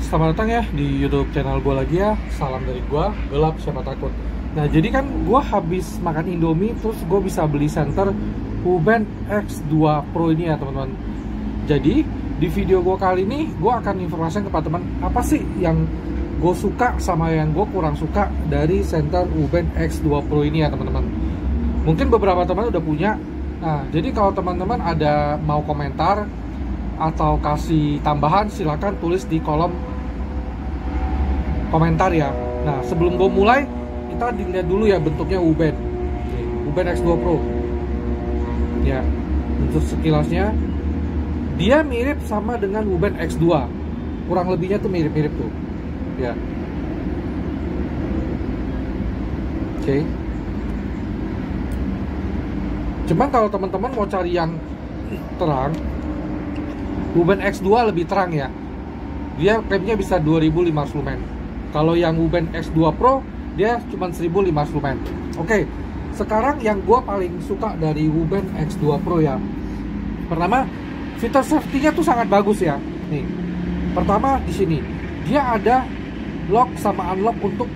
selamat datang ya di YouTube channel gue lagi ya. Salam dari gue, gelap siapa takut. Nah, jadi kan gue habis makan Indomie, terus gue bisa beli senter Huben X2 Pro ini ya teman-teman. Jadi di video gue kali ini gue akan informasikan kepada teman apa sih yang gue suka sama yang gue kurang suka dari senter Huben X2 Pro ini ya teman-teman. Mungkin beberapa teman udah punya. Nah, jadi kalau teman-teman ada mau komentar atau kasih tambahan, silahkan tulis di kolom komentar ya. Nah, sebelum gue mulai, kita dilihat dulu ya bentuknya Huben X2 Pro ya. Untuk sekilasnya dia mirip sama dengan Huben X2, kurang lebihnya tuh mirip-mirip tuh ya. Oke. Cuman kalau teman-teman mau cari yang terang, Huben X2 lebih terang ya. Dia klaimnya bisa 2500 lumen. Kalau yang Huben X2 Pro dia cuma 1500 lumen. Oke, sekarang yang gue paling suka dari Huben X2 Pro ya. Pertama, fitur safety-nya tuh sangat bagus ya. Nih, pertama di sini dia ada lock sama unlock untuk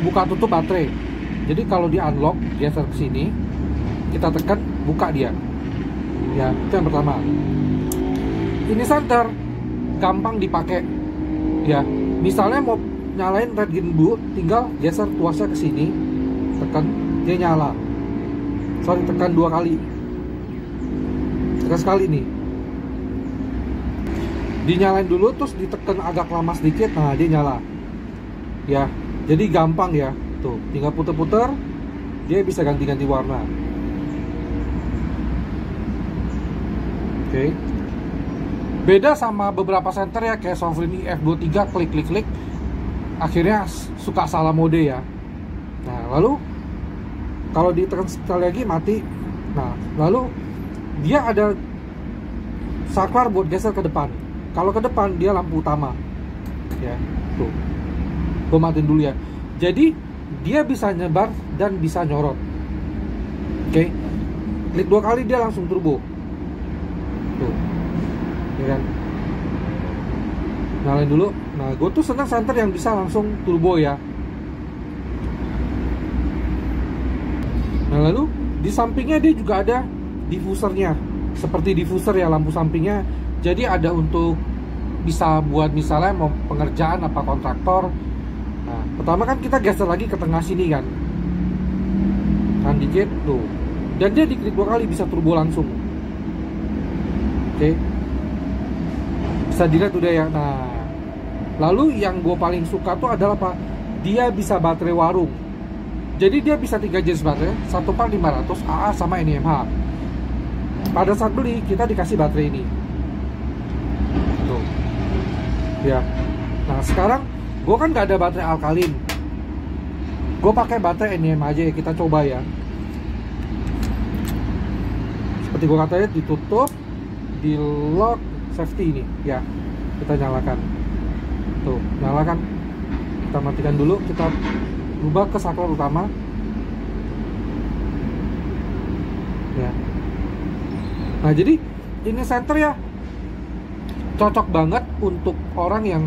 buka tutup baterai. Jadi kalau di unlock dia ke sini, kita tekan buka dia. Ya, itu yang pertama. Ini senter gampang dipakai ya. Misalnya mau nyalain red green blue, tinggal geser tuasnya ke sini, tekan dia nyala. Tekan 2 kali, tekan sekali nih, dinyalain dulu terus ditekan agak lama sedikit, nah dia nyala ya. Jadi gampang ya, tuh tinggal puter-puter dia bisa ganti-ganti warna. Oke. Beda sama beberapa senter ya, kayak Sofreen F23, klik akhirnya suka salah mode ya. Nah, lalu kalau ditekan sekali lagi mati. Nah, lalu dia ada saklar buat geser ke depan. Kalau ke depan dia lampu utama ya. Tuh, gue matiin dulu ya. Jadi dia bisa nyebar dan bisa nyorot. Oke. Klik 2 kali dia langsung turbo. Tuh, ya kan? Nyalain dulu. Nah, gue tuh senang senter yang bisa langsung turbo ya. Nah, lalu di sampingnya dia juga ada diffusernya, seperti diffuser ya, lampu sampingnya. Jadi ada untuk bisa buat misalnya mau pengerjaan apa kontraktor. Nah, pertama kan kita geser lagi ke tengah sini kan dikit tuh, dan dia diklik 2 kali bisa turbo langsung. Oke, bisa dilihat udah ya. Nah, lalu yang gue paling suka tuh adalah apa? Dia bisa baterai warung. Jadi dia bisa 3 jenis baterai, 14500, AA sama NiMH. Pada saat beli kita dikasih baterai ini. Tuh. Ya. Nah, sekarang gue kan gak ada baterai alkalin. Gue pakai baterai NiMH aja ya, kita coba ya. Seperti gue katanya, ditutup, di lock safety ini ya, kita nyalakan. Tuh, nyalakan. Kita matikan dulu, kita ubah ke saklar utama ya. Nah, jadi ini senter ya cocok banget untuk orang yang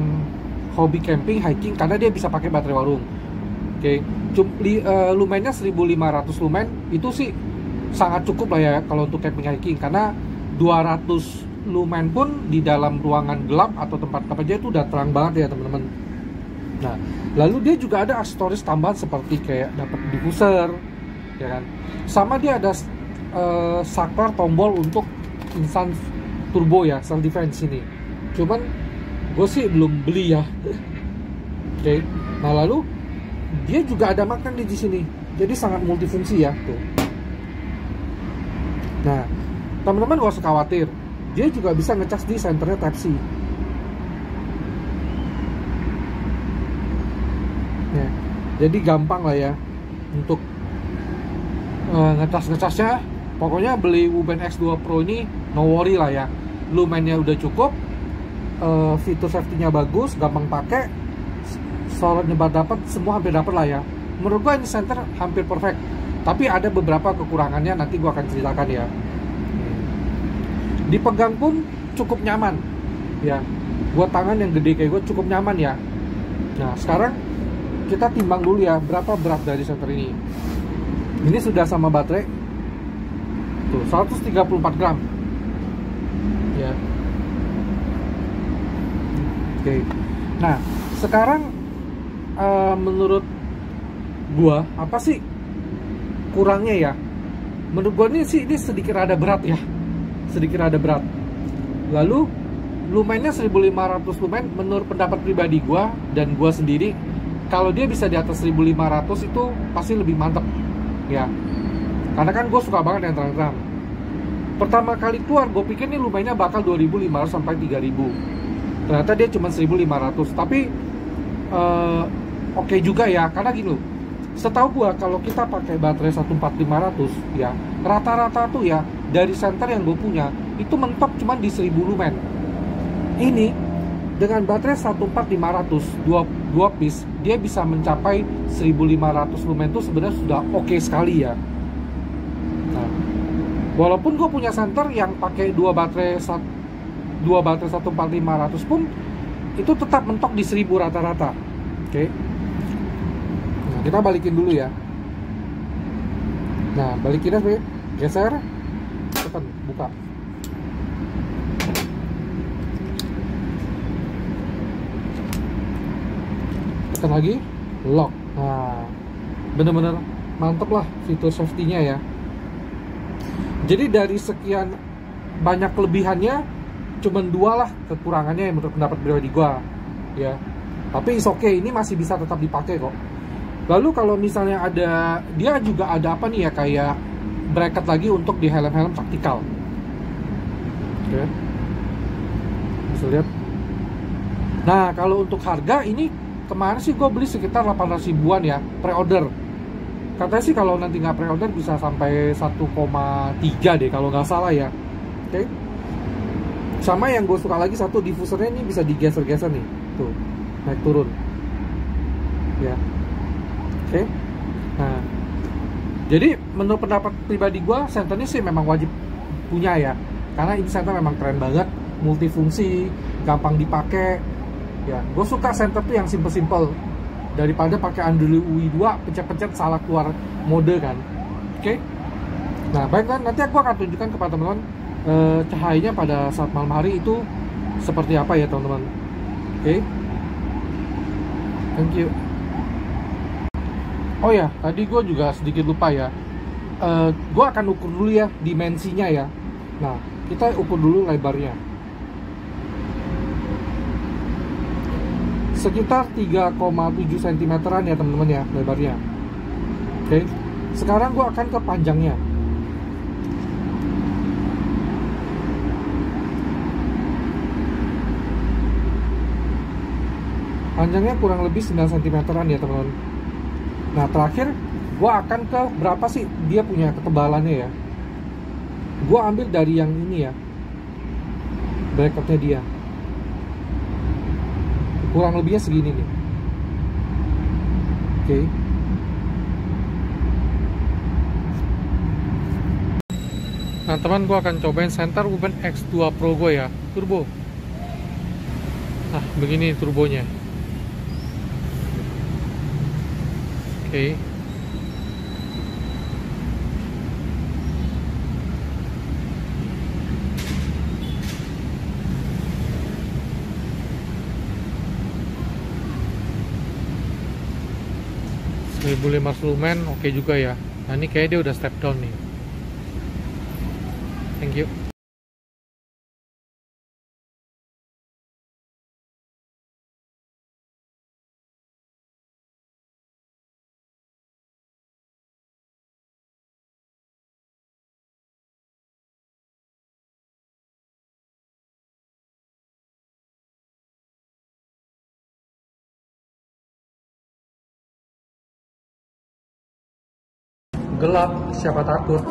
hobi camping, hiking, karena dia bisa pakai baterai warung. Oke, lumennya 1500 lumen itu sih sangat cukup lah ya kalau untuk camping hiking, karena 200 lumen pun di dalam ruangan gelap atau tempat kerja itu udah terang banget ya teman-teman. Nah, lalu dia juga ada aksesoris tambahan seperti kayak dapat diffuser ya kan, sama dia ada saklar tombol untuk instant turbo ya, self defense ini. Cuman gue sih belum beli ya. Oke. Nah, lalu dia juga ada magnet di sini, jadi sangat multifungsi ya tuh. Nah, teman-teman gak usah khawatir, dia juga bisa ngecas di senternya Type-C ya. Jadi gampang lah ya untuk ngecasnya. Pokoknya beli Huben X2 Pro ini no worry lah ya. Lumennya udah cukup, fitur safety-nya bagus, gampang pakai, solar nyebar dapat, semua hampir dapat lah ya. Menurut gua ini senter hampir perfect. Tapi ada beberapa kekurangannya, nanti gua akan ceritakan ya. Dipegang pun cukup nyaman ya. buat tangan yang gede kayak gue cukup nyaman ya. Nah sekarang kita timbang dulu ya berapa berat dari senter ini. Ini sudah sama baterai tuh 134 gram ya. Oke. Nah sekarang menurut gua apa sih kurangnya ya? Menurut gua ini sih ini sedikit rada berat ya, sedikit rada berat. Lalu lumennya 1500 lumen menurut pendapat pribadi gua dan gua sendiri, kalau dia bisa di atas 1500 itu pasti lebih mantep ya. Karena kan gue suka banget yang terang-terang. Pertama kali keluar gue pikir nih lumennya bakal 2500 sampai 3000. Ternyata dia cuma 1500. Tapi oke juga ya, karena gini loh. Setahu gue kalau kita pakai baterai 14500 ya, rata-rata tuh ya dari senter yang gue punya itu mentok cuma di 1000 lumen. Ini dengan baterai 14500 dua piece dia bisa mencapai 1500 lumen, itu sebenarnya sudah oke sekali ya. Nah, walaupun gue punya senter yang pakai dua baterai 14500 pun itu tetap mentok di 1000 rata-rata. Oke. Nah, kita balikin dulu ya. Nah, balikinnya seperti geser, tekan, buka. Tekan lagi, lock. Nah, bener-bener mantep lah fitur safety-nya ya. Jadi dari sekian banyak kelebihannya, cuman dua lah kekurangannya yang menurut pendapat pribadi gua ya. Tapi is okay, ini masih bisa tetap dipakai kok. Lalu kalau misalnya ada, dia juga ada apa nih ya, kayak bracket lagi untuk di helm-helm taktikal. Oke. Bisa lihat. Nah kalau untuk harga ini kemarin sih gue beli sekitar 800 ribuan ya, pre-order. Katanya sih kalau nanti nggak pre-order bisa sampai 1,3 deh kalau nggak salah ya. Oke. Sama yang gue suka lagi satu, diffusernya ini bisa digeser-geser nih, tuh naik turun ya. Oke. Nah jadi menurut pendapat pribadi gue, senter ini sih memang wajib punya ya, karena ini senter memang keren banget, multifungsi, gampang dipakai ya. Gue suka senter tuh yang simple-simple daripada pakai Android UI 2 pencet-pencet salah keluar mode kan. Oke. Nah baik kan, nanti aku akan tunjukkan kepada teman-teman cahayanya pada saat malam hari itu seperti apa ya teman-teman. Oke. Thank you. Oh ya, tadi gue juga sedikit lupa ya. Gue akan ukur dulu ya dimensinya ya. Nah kita ukur dulu lebarnya. Sekitar 3,7 cm-an ya teman-teman ya lebarnya. Oke. Sekarang gue akan ke panjangnya. Panjangnya kurang lebih 9 cm-an ya teman-teman. Nah terakhir gue akan ke berapa sih dia punya ketebalannya ya. Gue ambil dari yang ini ya, bracketnya dia. Kurang lebihnya segini nih. Oke. Nah teman, gue akan cobain senter Wuben X2 Pro gue ya, turbo. Nah begini turbonya. Oke. Mas lumen oke juga ya. Nah ini kayaknya dia udah step down nih. Thank you. Gelap, siapa takut?